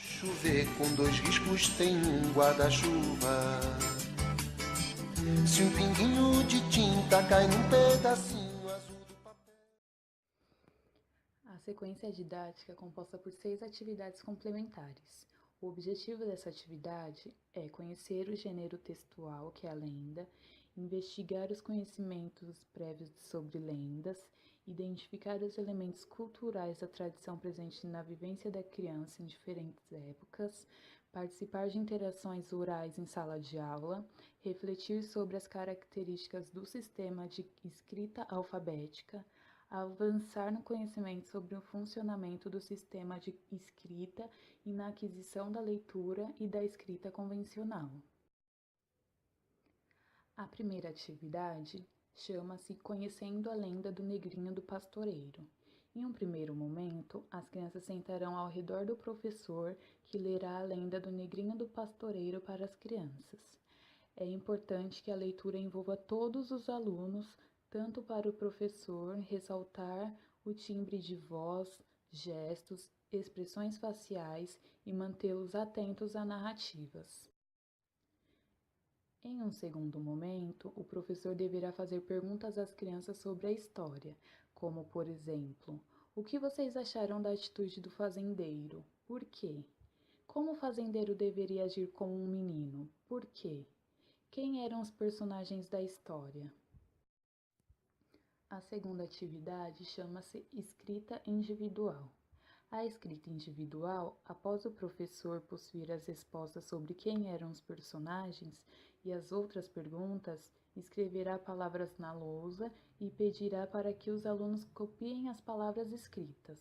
Chover com dois riscos tem um guarda-chuva. Se um pinguinho de tinta cai num pedacinho azul do papel. A sequência didática é composta por 6 atividades complementares. O objetivo dessa atividade é conhecer o gênero textual, que é a lenda, investigar os conhecimentos prévios sobre lendas, identificar os elementos culturais da tradição presente na vivência da criança em diferentes épocas, participar de interações orais em sala de aula, refletir sobre as características do sistema de escrita alfabética, avançar no conhecimento sobre o funcionamento do sistema de escrita e na aquisição da leitura e da escrita convencional. A primeira atividade chama-se Conhecendo a Lenda do Negrinho do Pastoreiro. Em um primeiro momento, as crianças sentarão ao redor do professor, que lerá a lenda do Negrinho do Pastoreiro para as crianças. É importante que a leitura envolva todos os alunos, tanto para o professor ressaltar o timbre de voz, gestos, expressões faciais e mantê-los atentos a narrativas. Em um segundo momento, o professor deverá fazer perguntas às crianças sobre a história, como, por exemplo, o que vocês acharam da atitude do fazendeiro? Por quê? Como o fazendeiro deveria agir como um menino? Por quê? Quem eram os personagens da história? A segunda atividade chama-se Escrita Individual. A escrita individual, após o professor possuir as respostas sobre quem eram os personagens e as outras perguntas, escreverá palavras na lousa e pedirá para que os alunos copiem as palavras escritas.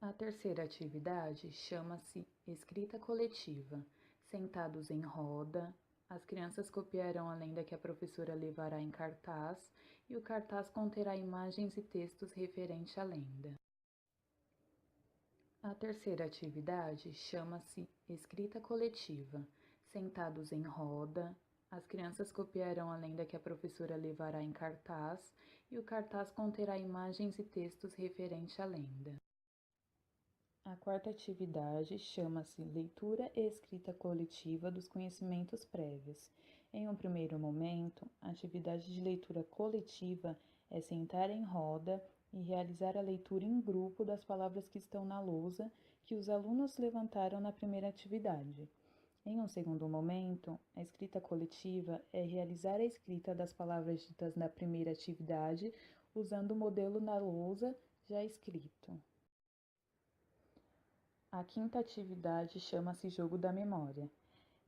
A terceira atividade chama-se Escrita Coletiva. Sentados em roda, as crianças copiarão a lenda que a professora levará em cartaz e o cartaz conterá imagens e textos referentes à lenda. A terceira atividade chama-se Escrita Coletiva. Sentados em roda, as crianças copiarão a lenda que a professora levará em cartaz e o cartaz conterá imagens e textos referentes à lenda. A quarta atividade chama-se Leitura e Escrita Coletiva dos Conhecimentos Prévios. Em um primeiro momento, a atividade de leitura coletiva é sentar em roda e realizar a leitura em grupo das palavras que estão na lousa que os alunos levantaram na primeira atividade. Em um segundo momento, a escrita coletiva é realizar a escrita das palavras ditas na primeira atividade usando o modelo na lousa já escrito. A quinta atividade chama-se Jogo da Memória,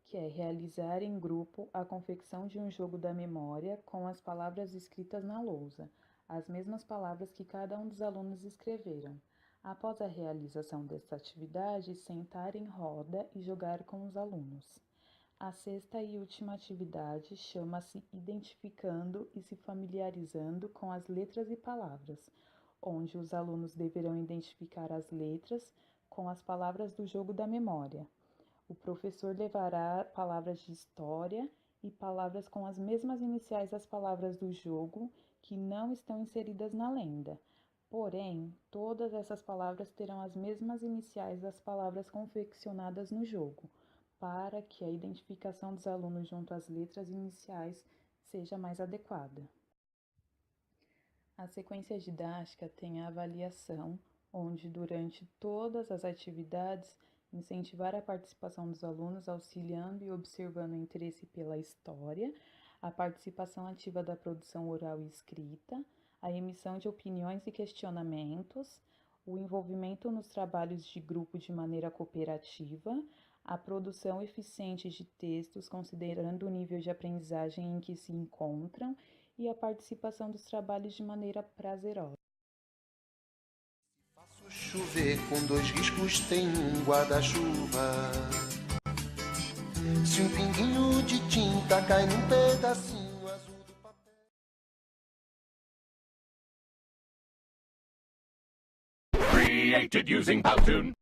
que é realizar em grupo a confecção de um jogo da memória com as palavras escritas na lousa, as mesmas palavras que cada um dos alunos escreveram. Após a realização desta atividade, sentar em roda e jogar com os alunos. A sexta e última atividade chama-se Identificando e se familiarizando com as letras e palavras, onde os alunos deverão identificar as letras com as palavras do jogo da memória. O professor levará palavras de história e palavras com as mesmas iniciais das palavras do jogo que não estão inseridas na lenda. Porém, todas essas palavras terão as mesmas iniciais das palavras confeccionadas no jogo, para que a identificação dos alunos junto às letras iniciais seja mais adequada. A sequência didática tem a avaliação, onde durante todas as atividades incentivar a participação dos alunos auxiliando e observando o interesse pela história, a participação ativa da produção oral e escrita, a emissão de opiniões e questionamentos, o envolvimento nos trabalhos de grupo de maneira cooperativa, a produção eficiente de textos considerando o nível de aprendizagem em que se encontram e a participação dos trabalhos de maneira prazerosa. Faço chover com dois riscos tem um guarda-chuva. Se um pinguinho de tinta cai num pedacinho azul do papel. Created using Powtoon.